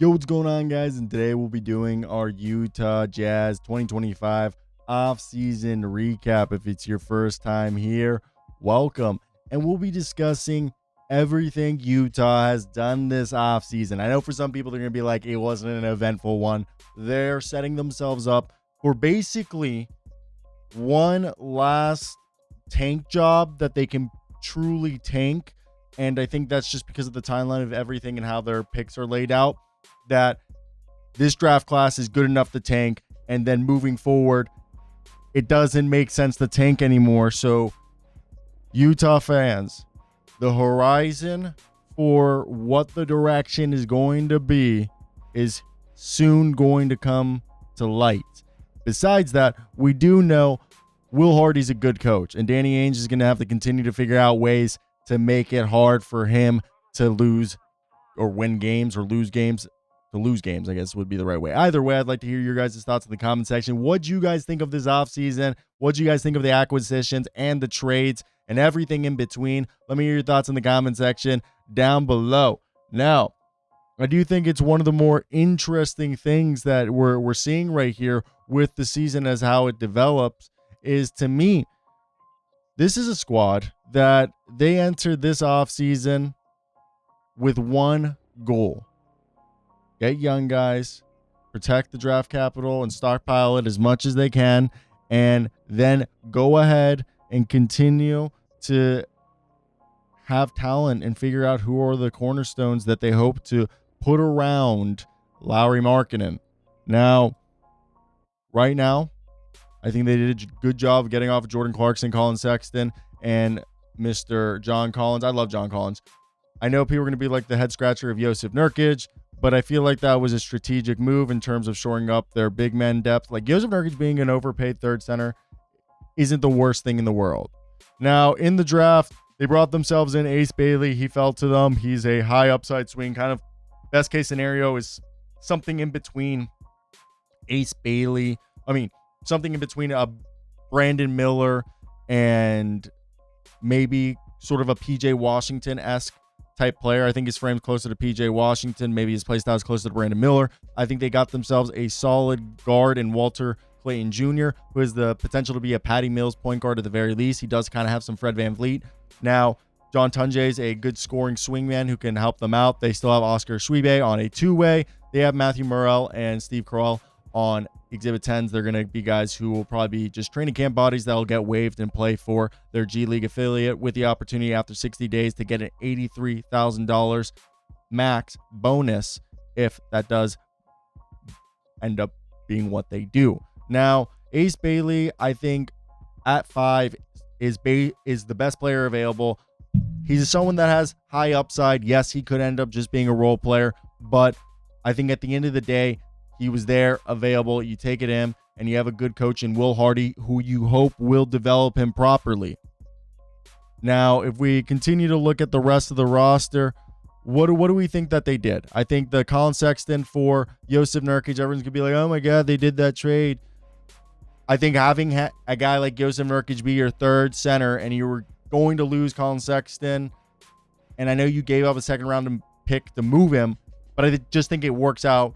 Yo, what's going on, guys? And today we'll be doing our Utah Jazz 2025 off-season recap. If it's your first time here, welcome. And we'll be discussing everything Utah has done this off-season. I know for some people they're going to be like, it wasn't an eventful one. They're setting themselves up for basically one last tank job that they can truly tank. And I think that's just because of the timeline of everything and how their picks are laid out, that this draft class is good enough to tank, and then moving forward, it doesn't make sense to tank anymore. So Utah fans, the horizon for what the direction is going to be is soon going to come to light. Besides that, we do know Will Hardy's a good coach, and Danny Ainge is going to have to continue to figure out ways to make it hard for him to lose or win games or lose games. To lose games, I guess, would be the right way. Either way, I'd like to hear your guys' thoughts in the comment section. What do you guys think of this offseason? What do you guys think of the acquisitions and the trades and everything in between? Let me hear your thoughts in the comment section down below. Now, I do think it's one of the more interesting things that we're seeing right here with the season as how it develops is, to me, this is a squad that they entered this offseason with one goal. Get young guys, protect the draft capital, and stockpile it as much as they can, and then go ahead and continue to have talent and figure out who are the cornerstones that they hope to put around Lauri Markkanen. Now, right now, I think they did a good job of getting off of Jordan Clarkson, Collin Sexton, and Mr. John Collins. I love John Collins. I know people are going to be like the head scratcher of Jusuf Nurkić, but I feel like that was a strategic move in terms of shoring up their big men depth. Like, Jusuf Nurkić being an overpaid third center isn't the worst thing in the world. Now, in the draft, they brought themselves in Ace Bailey. He fell to them. He's a high upside swing. Kind of best case scenario is something in between Ace Bailey. Something in between a Brandon Miller and maybe sort of a PJ Washington-esque type player. I think his frame's closer to PJ Washington. Maybe his play style is closer to Brandon Miller. I think they got themselves a solid guard in Walter Clayton Jr., who has the potential to be a Patty Mills point guard at the very least. He does kind of have some Fred VanVleet. Now, John Tonje is a good scoring swingman who can help them out. They still have Oscar Tshiebwe on a two-way. They have Matthew Morrell and Steve Carell on Exhibit 10s. They're going to be guys who will probably be just training camp bodies that will get waived and play for their G League affiliate, with the opportunity after 60 days to get an $83,000 max bonus if that does end up being what they do. Now, Ace Bailey, I think at 5 is the best player available. He's someone that has high upside. Yes, he could end up just being a role player, but I think at the end of the day, he was there, available. You take it in, and you have a good coach in Will Hardy, who you hope will develop him properly. Now, if we continue to look at the rest of the roster, what do we think that they did? I think the Collin Sexton for Jusuf Nurkić, everyone's going to be like, oh my God, they did that trade. I think having a guy like Jusuf Nurkić be your third center, and you were going to lose Collin Sexton, and I know you gave up a second round pick to move him, but I just think it works out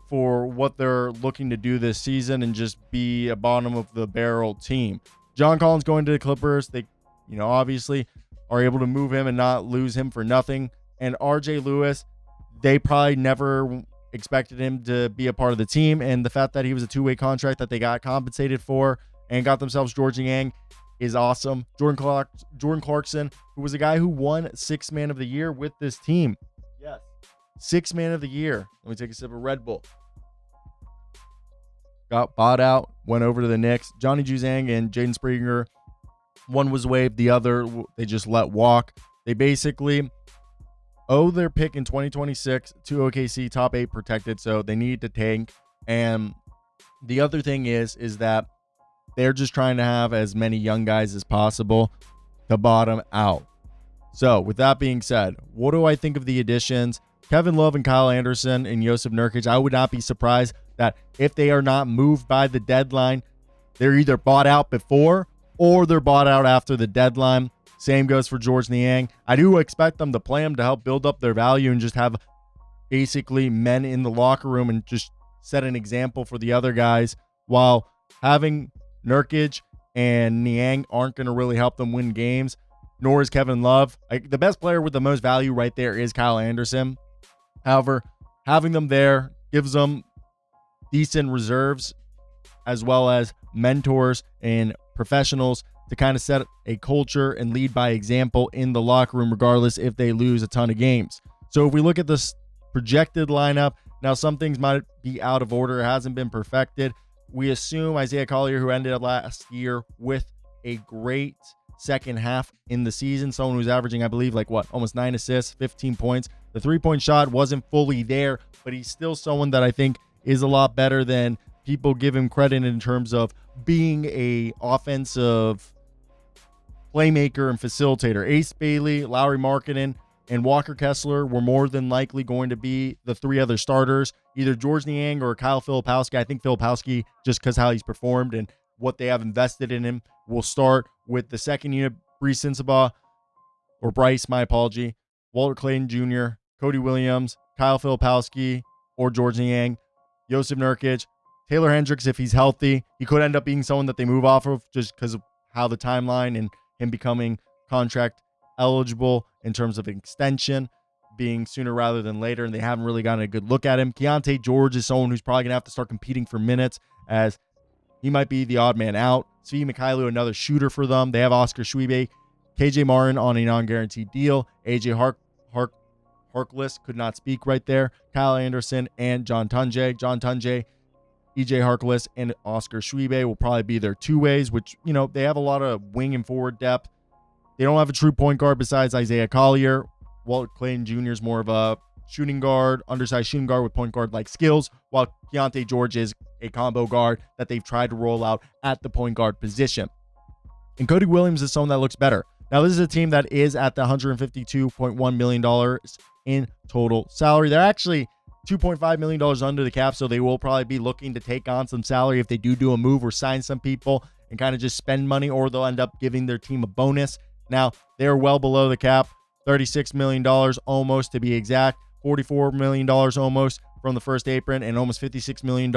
for what they're looking to do this season and just be a bottom of the barrel team. John Collins going to the Clippers. They, obviously are able to move him and not lose him for nothing. And RJ Lewis, they probably never expected him to be a part of the team. And the fact that he was a two-way contract that they got compensated for and got themselves Georges Niang is awesome. Jordan Clarkson, who was a guy who won Sixth Man of the Year with this team. Yes. Sixth Man of the Year. Let me take a sip of Red Bull. Got bought out, went over to the Knicks. Johnny Juzang and Jaden Springer. One was waived. The other, they just let walk. They basically owe their pick in 2026 to OKC, top 8 protected, so they need to tank. And the other thing is that they're just trying to have as many young guys as possible to bottom out. So with that being said, what do I think of the additions? Kevin Love and Kyle Anderson and Jusuf Nurkić, I would not be surprised that if they are not moved by the deadline, they're either bought out before or they're bought out after the deadline. Same goes for Georges Niang. I do expect them to play him to help build up their value and just have basically men in the locker room and just set an example for the other guys, while having Nurkić and Niang aren't going to really help them win games, nor is Kevin Love. Like, the best player with the most value right there is Kyle Anderson. However, having them there gives them decent reserves as well as mentors and professionals to kind of set a culture and lead by example in the locker room, regardless if they lose a ton of games. So if we look at this projected lineup, now some things might be out of order. It hasn't been perfected. We assume Isaiah Collier, who ended up last year with a great second half in the season, someone who's averaging, I believe, almost 9 assists, 15 points. The three-point shot wasn't fully there, but he's still someone that I think is a lot better than people give him credit in terms of being a offensive playmaker and facilitator. Ace Bailey, Lauri Markkanen, and Walker Kessler were more than likely going to be the three other starters, either Georges Niang or Kyle Filipowski. I think Filipowski, just because how he's performed and what they have invested in him, will start with the second unit, Bryce, Walter Clayton Jr., Cody Williams, Kyle Filipowski, or Georges Niang, Jusuf Nurkić, Taylor Hendricks, if he's healthy. He could end up being someone that they move off of just because of how the timeline and him becoming contract eligible in terms of extension being sooner rather than later, and they haven't really gotten a good look at him. Keontae George is someone who's probably going to have to start competing for minutes, as he might be the odd man out. Svi Mykhailiuk, another shooter for them. They have Oscar Tshiebwe, KJ Martin on a non-guaranteed deal. AJ Harkless could not speak right there. Kyle Anderson and John Tonje. John Tonje, EJ Harkless, and Oscar Tshiebwe will probably be their two-ways, which, they have a lot of wing and forward depth. They don't have a true point guard besides Isaiah Collier. Walter Clayton Jr. is more of a shooting guard, undersized shooting guard with point guard-like skills, while Keontae George is a combo guard that they've tried to roll out at the point guard position. And Cody Williams is someone that looks better. Now, this is a team that is at the $152.1 million in total salary. They're actually $2.5 million under the cap, so they will probably be looking to take on some salary if they do a move or sign some people and kind of just spend money, or they'll end up giving their team a bonus. Now, they're well below the cap, $36 million almost to be exact, $44 million almost from the first apron, and almost $56 million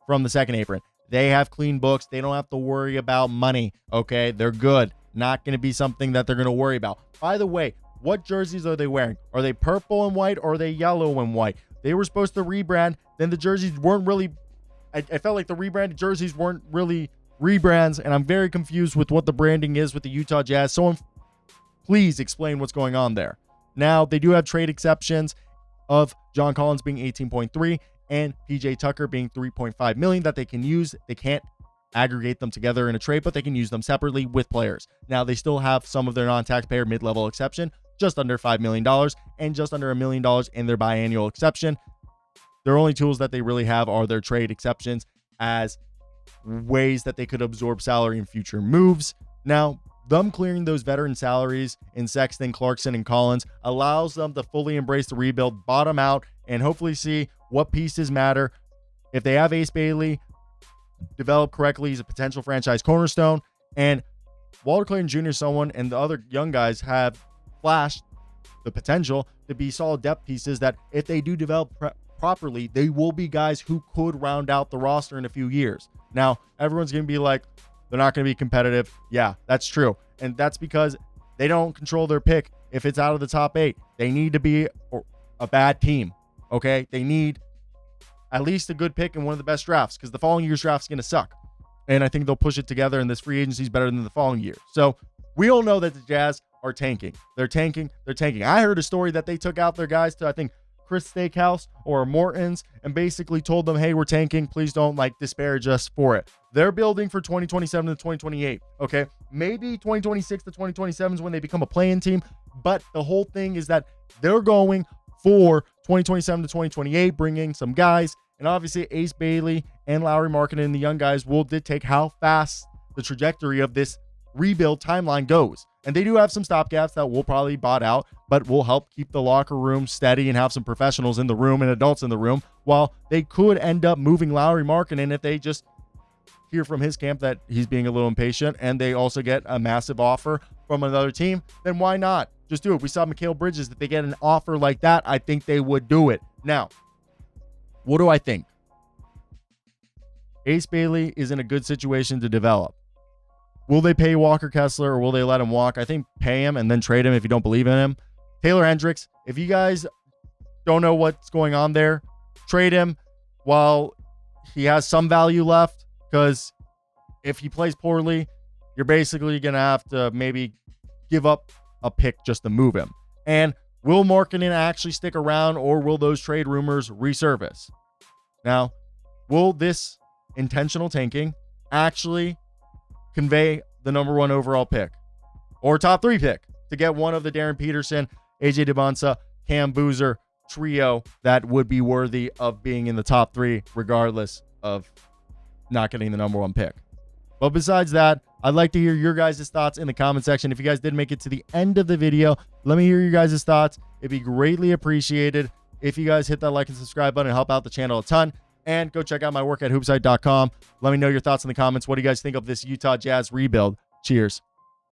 from the second apron. They have clean books. They don't have to worry about money, okay? They're good. Not going to be something that they're going to worry about. By the way, what jerseys are they wearing? Are they purple and white, or are they yellow and white? They were supposed to rebrand. Then the jerseys weren't really... I felt like the rebranded jerseys weren't really rebrands, and I'm very confused with what the branding is with the Utah Jazz. Someone please explain what's going on there. Now, they do have trade exceptions of John Collins being 18.3 and PJ Tucker being 3.5 million that they can use. They can't aggregate them together in a trade, but they can use them separately with players. Now, they still have some of their non-taxpayer mid-level exception, just under $5 million, and just under $1 million in their biannual exception. Their only tools that they really have are their trade exceptions as ways that they could absorb salary in future moves. Now, them clearing those veteran salaries in Sexton, Clarkson, and Collins allows them to fully embrace the rebuild, bottom out, and hopefully see what pieces matter. If they have Ace Bailey developed correctly, he's a potential franchise cornerstone, and Walter Clayton Jr. is someone, and the other young guys have flashed the potential to be solid depth pieces that if they do develop properly, they will be guys who could round out the roster in a few years. Now, everyone's going to be like, they're not going to be competitive. Yeah, that's true. And that's because they don't control their pick if it's out of the top 8. They need to be a bad team, okay? They need at least a good pick in one of the best drafts, because the following year's draft is going to suck. And I think they'll push it together, and this free agency is better than the following year. So we all know that the Jazz are tanking. They're tanking. I heard a story that they took out their guys to, I think, Chris Steakhouse or Morton's and basically told them, hey, we're tanking. Please don't disparage us for it. They're building for 2027 to 2028. Okay. Maybe 2026 to 2027 is when they become a play-in team. But the whole thing is that they're going for 2027 to 2028, bringing some guys. And obviously Ace Bailey and Lauri Markkanen and the young guys will dictate how fast the trajectory of this rebuild timeline goes. And they do have some stopgaps that will probably bot out, but will help keep the locker room steady and have some professionals in the room and adults in the room, while they could end up moving Lauri Markkanen if they just hear from his camp that he's being a little impatient and they also get a massive offer from another team. Then why not? Just do it. We saw Mikal Bridges. If they get an offer like that, I think they would do it. Now, what do I think? Ace Bailey is in a good situation to develop. Will they pay Walker Kessler or will they let him walk? I think pay him and then trade him if you don't believe in him. Taylor Hendricks, if you guys don't know what's going on there, trade him while he has some value left, because if he plays poorly, you're basically going to have to maybe give up a pick just to move him. And will Markkanen actually stick around, or will those trade rumors resurface? Now, will this intentional tanking actually convey the number 1 overall pick or top 3 pick to get one of the Darren Peterson, AJ Debonsa, Cam Boozer trio that would be worthy of being in the top 3 regardless of not getting the number 1 pick? But besides that, I'd like to hear your guys' thoughts in the comment section. If you guys did make it to the end of the video, let me hear your guys' thoughts. It'd be greatly appreciated if you guys hit that like and subscribe button and help out the channel a ton. And go check out my work at hoopshype.com. Let me know your thoughts in the comments. What do you guys think of this Utah Jazz rebuild? Cheers.